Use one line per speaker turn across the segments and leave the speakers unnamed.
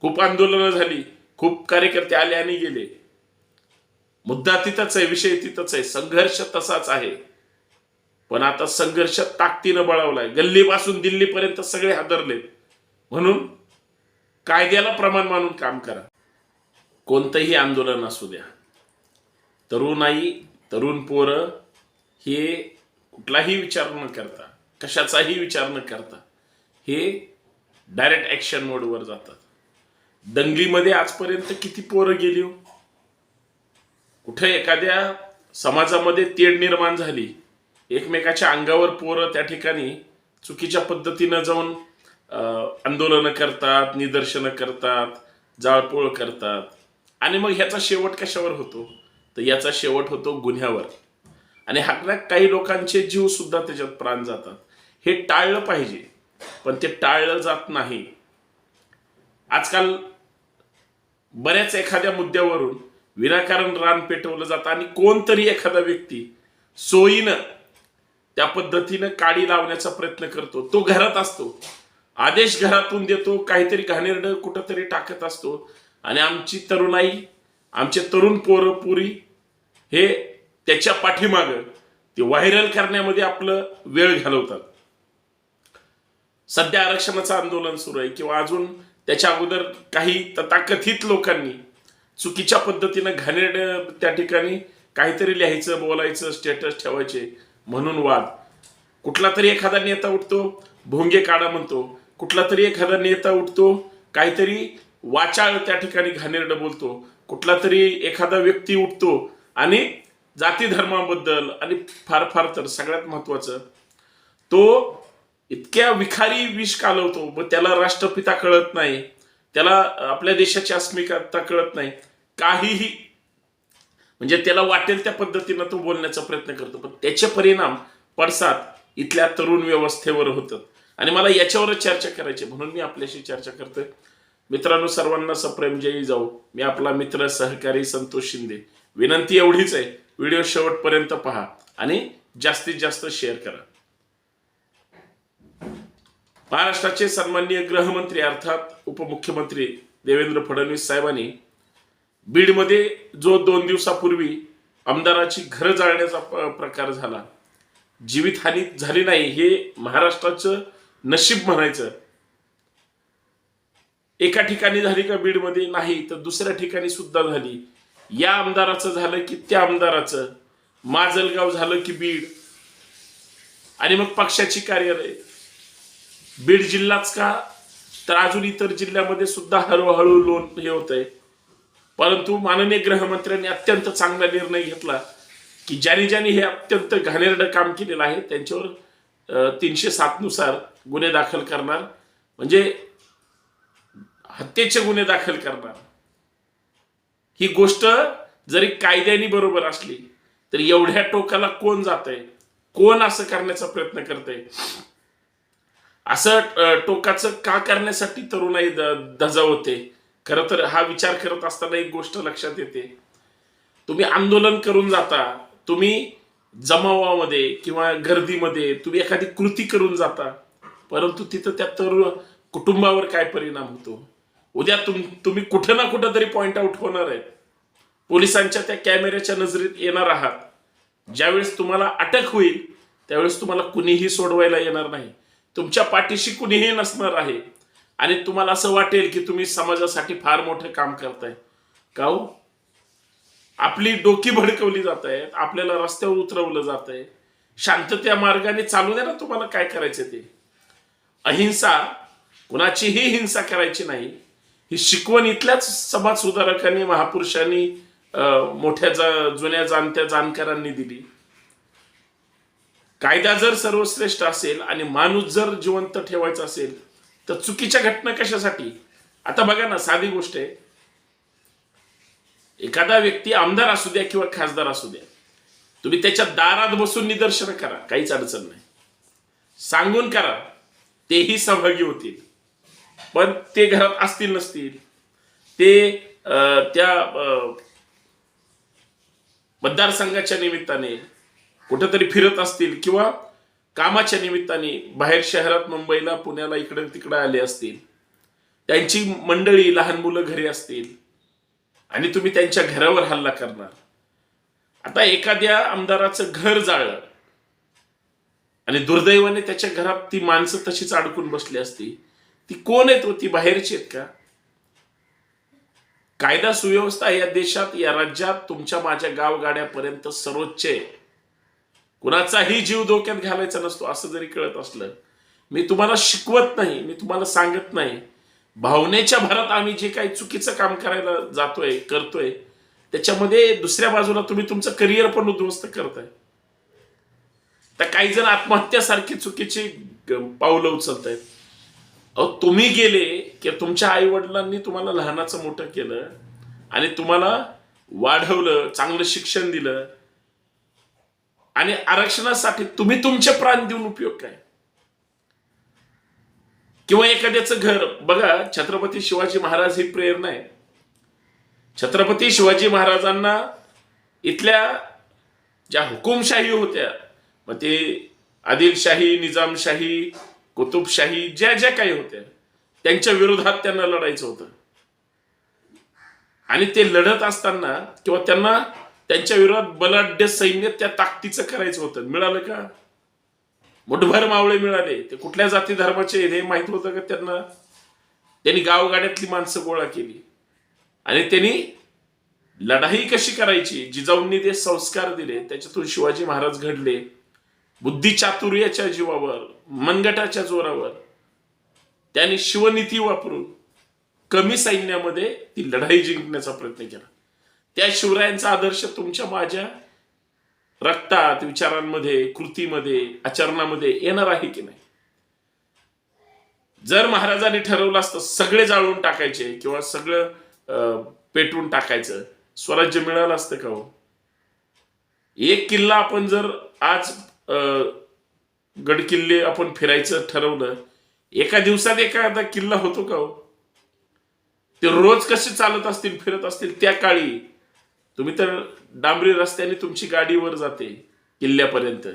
खूप आंदोलनं झाली, खूप कार्यकर्ते आले आणि गेले. मुद्दा तिथंच आहे, विषय तिथंच आहे, संघर्ष तसाच आहे. पण आता संघर्ष ताकदीनं बळावलाय. गल्लीपासून दिल्लीपर्यंत सगळे हादरलेत. म्हणून कायद्याला प्रमाण मानून काम करा. कोणतंही आंदोलन असू द्या, तरुणाई, तरुण पोरं हे कुठलाही विचार न करता, कशाचाही विचार न करता हे डायरेक्ट ऍक्शन मोडवर जातात. दंगलीमध्ये आजपर्यंत किती पोरं गेली हो. कुठे एखाद्या समाजामध्ये तेढ निर्माण झाली, एकमेकाच्या अंगावर पोरं त्या ठिकाणी चुकीच्या पद्धतीनं जाऊन आंदोलनं करतात, निदर्शनं करतात, जाळपोळ करतात. आणि मग ह्याचा शेवट कशावर होतो? तर याचा शेवट होतो गुन्ह्यावर. आणि ह्यातल्या काही लोकांचे जीव सुद्धा त्याच्यात प्राण जातात. हे टाळलं पाहिजे, पण ते टाळलं जात नाही. आजकाल बऱ्याच एखाद्या मुद्द्यावरून विनाकारण रान पेटवलं जातं आणि कोणतरी एखादा व्यक्ती सोयीनं त्या पद्धतीनं काडी लावण्याचा प्रयत्न करतो. तो घरात असतो, आदेश घरातून देतो, काहीतरी घाणेरडं कुठंतरी टाकत असतो आणि आमची तरुणाई, आमचे तरुण पोरं पुरी हे त्याच्या पाठीमागं ते व्हायरल करण्यामध्ये आपलं वेळ घालवतात. सध्या आरक्षणाचं आंदोलन सुरू आहे किंवा अजून त्याच्या अगोदर काही तथाकथित लोकांनी चुकीच्या पद्धतीनं घाणेरडं त्या ठिकाणी काहीतरी लिहायचं, बोलायचं, स्टेटस ठेवायचे म्हणून वाद. कुठला तरी एखादा नेता उठतो, भोंगे काढा म्हणतो. कुठला तरी एखादा नेता उठतो, काहीतरी वाचाळ त्या ठिकाणी घाणेरडं बोलतो. कुठला तरी एखादा व्यक्ती उठतो आणि जाती धर्माबद्दल आणि फार फार तर सगळ्यात महत्वाचं तो इतक्या विखारी विष कालवतो. मग त्याला राष्ट्रपिता कळत नाही, त्याला आपल्या देशाची अस्मिता कळत नाही, काहीही. म्हणजे त्याला वाटेल त्या पद्धतीनं तो बोलण्याचा प्रयत्न करतो, पण त्याचे परिणाम पडसाद इथल्या तरुण व्यवस्थेवर होतात. आणि मला याच्यावरच चर्चा करायची, म्हणून मी आपल्याशी चर्चा करतोय. मित्रांनो, सर्वांना सप्रेम जय जाऊ. मी आपला मित्र सहकारी संतोष शिंदे. विनंती एवढीच आहे, व्हिडिओ शेवटपर्यंत पहा आणि जास्तीत जास्त शेअर करा. महाराष्ट्राचे सन्माननीय गृहमंत्री अर्थात उपमुख्यमंत्री देवेंद्र फडणवीस साहेबांनी बीडमध्ये जो 2 दिवसापूर्वी आमदाराची घरं जाळण्याचा प्रकार झाला, जीवितहानी झाली नाही हे महाराष्ट्राचं नशीब म्हणायचं. एका ठिकाणी झाली का बीडमध्ये? नाही, तर दुसऱ्या ठिकाणी सुद्धा झाली. या आमदाराचं झालं की त्या आमदाराचं, माजलगाव झालं की बीड, आणि मग पक्षाची कार्यालय. बीड जिल्हाच का, तर अजून इतर जिल्ह्यामध्ये सुद्धा हळूहळू लोन हे होत आहे. परंतु माननीय गृहमंत्र्यांनी अत्यंत चांगला निर्णय घेतला की ज्यांनी हे अत्यंत घाणेरडं काम केलेलं आहे त्यांच्यावर 307 नुसार गुन्हे दाखल करणार, म्हणजे हत्येचे गुन्हे दाखल करणार. ही गोष्ट जरी कायद्याने बरोबर असली तरी एवढ्या टोकाला कोण जात आहे, कोण असं करण्याचा प्रयत्न करतंय? असं टोकाचं का करण्यासाठी तरुणाई धजावते? खरं तर हा विचार करत असताना एक गोष्ट लक्षात येते. तुम्ही आंदोलन करून जाता, तुम्ही जमावामध्ये किंवा गर्दीमध्ये तुम्ही एखादी कृती करून जाता, परंतु तिथं त्या तरुण कुटुंबावर काय परिणाम होतो? उद्या तुम्ही कुठं ना कुठं तरी पॉइंट आउट होणार आहे, पोलिसांच्या त्या कॅमेऱ्याच्या नजरेत येणार आहात. ज्यावेळेस तुम्हाला अटक होईल त्यावेळेस तुम्हाला कुणीही सोडवायला येणार नाही, तुमच्या पाठीशी कुणीही नसणार आहे आणि तुम्हाला असं वाटेल की तुम्ही समाजासाठी फार मोठं काम करताय. का हो? आपली डोकी भडकवली जात आहेत, आपल्याला रस्त्यावर उतरवलं जात आहे. शांततेच्या मार्गाने चालू द्या ना, तुम्हाला काय करायचं ते. अहिंसा, कुणाचीही हिंसा करायची नाही, ही शिकवण इथल्याच समाज सुधारकांनी, महापुरुषांनी, मोठ्या जुन्या जाणत्या जाणकारांनी दिली. कायदा जर सर्वश्रेष्ठ असेल आणि माणूस जर जिवंत ठेवायचा असेल तर चुकीच्या घटना कशासाठी? आता बघा ना, साधी गोष्ट आहे. एखादा व्यक्ती आमदार असू द्या किंवा खासदार असू द्या, तुम्ही त्याच्या दारात बसून निदर्शन करा, काहीच अडचण नाही. सांगून करा, तेही सहभागी होतील. पण ते घरात असतील नसतील, ते त्या मतदारसंघाच्या निमित्ताने कुठेतरी फिरत असतील किंवा कामाच्या निमित्ताने बाहेर शहरात, मुंबईला, पुण्याला, इकडे तिकडे आले असतील, त्यांची मंडळी, लहान मुलं घरी असतील आणि तुम्ही त्यांच्या घरावर हल्ला करणार. आता एखाद्या आमदाराचं घर जाळलं आणि दुर्दैवाने त्याच्या घरात ती माणसं तशीच अडकून बसली असती, ती कोण आहेत? ती बाहेरची आहेत का? कायदा सुव्यवस्था या देशात, या राज्यात, तुमच्या माझ्या गावगाड्यापर्यंत सर्वोच्च आहे. कुणाचाही जीव धोक्यात घालायचा नसतो असं जरी कळत असलं, मी तुम्हाला शिकवत नाही, मी तुम्हाला सांगत नाही. भावनेच्या भरात आम्ही जे काही चुकीचं काम करायला जातोय, करतोय, त्याच्यामध्ये दुसऱ्या बाजूला तुम्ही तुमचं करिअर पण उद्ध्वस्त करताय. तर काही जण आत्महत्यासारखी चुकीची पावलं उचलतायत. अहो, तुम्ही गेले की तुमच्या आई वडिलांनी तुम्हाला लहानाचं मोठं केलं आणि तुम्हाला वाढवलं, चांगलं शिक्षण दिलं आणि आरक्षणासाठी तुम्ही तुमचे प्राण देऊन उपयोग काय? किंवा एखाद्याचं घर बघा, छत्रपती शिवाजी महाराज ही प्रेरणा आहे. छत्रपती शिवाजी महाराजांना इथल्या ज्या हुकुमशाही होत्या, मग ते आदिलशाही, निजामशाही, कुतुबशाही, ज्या ज्या काही होत्या, त्यांच्या विरोधात त्यांना लढायचं होतं. आणि ते लढत असताना किंवा त्यांना त्यांच्या विरोधात बलाढ्य सैन्य, त्या ताकदीचं करायचं होतं. मिळालं का? मुठभर मावळे मिळाले. ते कुठल्या जाती धर्माचे हे माहित होतं का त्यांना? त्यांनी गावगाड्यातली माणसं गोळा केली आणि त्यांनी लढाई कशी करायची, जिजाऊंनी ते संस्कार दिले. त्याच्यातून शिवाजी महाराज घडले. बुद्धिचातुर्याच्या जीवावर, मनगटाच्या जोरावर त्यांनी शिवनीती वापरून कमी सैन्यामध्ये ती लढाई जिंकण्याचा प्रयत्न केला. त्या शिवरायांचा आदर्श तुमच्या माझ्या रक्तात, विचारांमध्ये, कृतीमध्ये, आचरणामध्ये येणार आहे की नाही? जर महाराजांनी ठरवलं असतं सगळे जाळून टाकायचे किंवा सगळं पेटवून टाकायचं, स्वराज्य मिळालं असतं का हो? एक किल्ला आपण जर आज गडकिल्ले आपण फिरायचं ठरवलं, एका दिवसात एखादा किल्ला होतो का हो? ते रोज कसे चालत असतील, फिरत असतील. त्या काळी तुम्ही तर डांबरी रस्त्याने तुमची गाडीवर जाते किल्ल्यापर्यंत,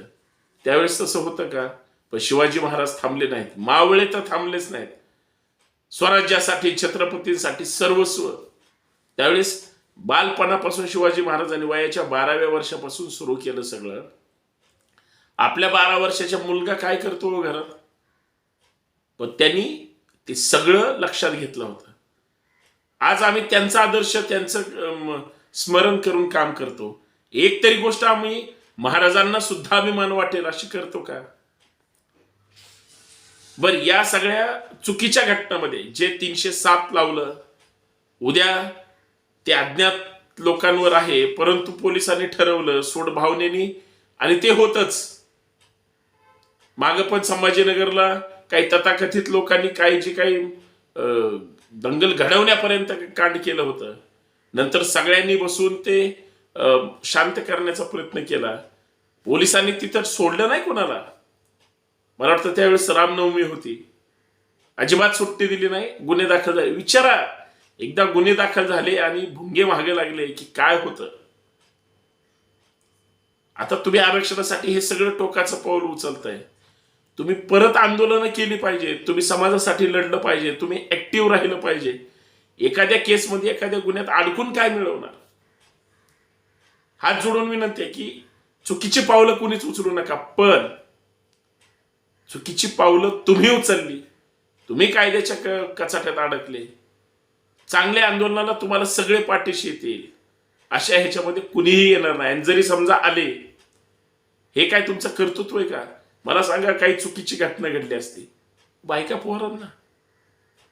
त्यावेळेस तसं होतं का? पण शिवाजी महाराज थांबले नाहीत. मावळे तर थांबलेच नाहीत. स्वराज्यासाठी, छत्रपतींसाठी सर्वस्व. त्यावेळेस बालपणापासून शिवाजी महाराजांनी वयाच्या 12व्या वर्षापासून सुरू केलं सगळं. आपल्या 12 वर्षाच्या मुलगा काय करतो घरात? पण त्यांनी ते सगळं लक्षात घेतलं होतं. आज आम्ही त्यांचा आदर्श, त्यांचं स्मरण करून काम करतो. एक तरी गोष्ट आम्ही महाराजांना सुद्धा अभिमान वाटेल अशी करतो का? बर, या सगळ्या चुकीच्या घटनांमध्ये जे 307 लावलं, उद्या ते अज्ञात लोकांवर आहे, परंतु पोलिसांनी ठरवलं सोड भावनेनी, आणि ते होतच. मागं पण संभाजीनगरला काही तथाकथित लोकांनी काही जे काही दंगल घडवण्यापर्यंत कांड केलं होतं. नंतर सगळ्यांनी बसून ते शांत करण्याचा प्रयत्न केला. पोलिसांनी तिथं सोडलं नाही कोणाला. मला वाटतं त्यावेळेस रामनवमी होती, अजिबात सुट्टी दिली नाही. गुन्हे दाखल झाले. विचारा, एकदा गुन्हे दाखल झाले आणि भुंगे मागे लागले की काय होतं. आता तुम्ही आरक्षणासाठी हे सगळं टोकाचं पाऊल उचलताय. तुम्ही परत आंदोलनं केली पाहिजे, तुम्ही समाजासाठी लढलं पाहिजे, तुम्ही ऍक्टिव्ह राहिलं पाहिजे. एखाद्या केसमध्ये, एखाद्या गुन्ह्यात अडकून काय मिळवणार? हात जोडून विनंती आहे की चुकीची पावलं कुणीच उचलू नका. पण चुकीची पावलं तुम्ही उचलली, तुम्ही कायद्याच्या कचाट्यात अडकले, चांगल्या आंदोलनाला तुम्हाला सगळे पाठीशी येतील. अशा ह्याच्यामध्ये कुणीही येणार नाही. आणि जरी समजा आले, हे काय तुमचं कर्तृत्व आहे का? मला सांगा, काही चुकीची घटना घडली असती, बायका पोरांना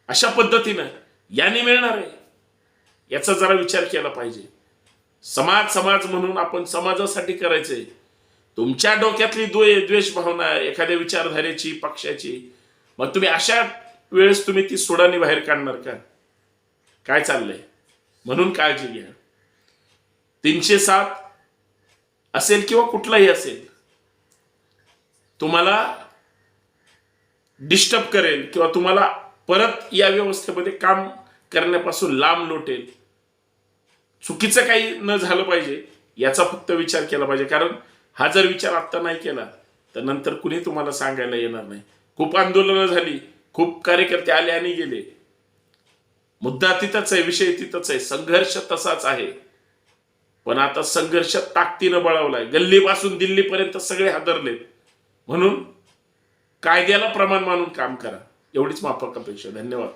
अशा पद्धतीनं याने मिळणार आहे, याचा जरा विचार केला पाहिजे. समाज म्हणून आपण समाजासाठी करायचंय. तुमच्या डोक्यातली द्वेष भावना एखाद्या विचारधारेची, पक्षाची, मग तुम्ही अशा वेळेस तुम्ही ती सोडाने बाहेर काढणार का? काय चाललंय? म्हणून काळजी घ्या. 307 असेल किंवा कुठलाही असेल, तुम्हाला डिस्टर्ब करेल किंवा तुम्हाला परत या व्यवस्थेमध्ये काम करण्यापासून लांब लोटेल. चुकीचं काही न झालं पाहिजे याचा फक्त विचार केला पाहिजे. कारण हा जर विचार आत्ता नाही केला तर नंतर कुणी तुम्हाला सांगायला येणार नाही. खूप आंदोलनं झाली, खूप कार्यकर्ते आले आणि गेले, मुद्दा तिथंच आहे, विषय तिथंच आहे, संघर्ष तसाच आहे. पण आता संघर्ष ताकदीनं बळावलाय. गल्लीपासून दिल्लीपर्यंत सगळे हादरलेत. म्हणून कायद्याला प्रमाण मानून काम करा, एवढीच माफक अपेक्षा. धन्यवाद.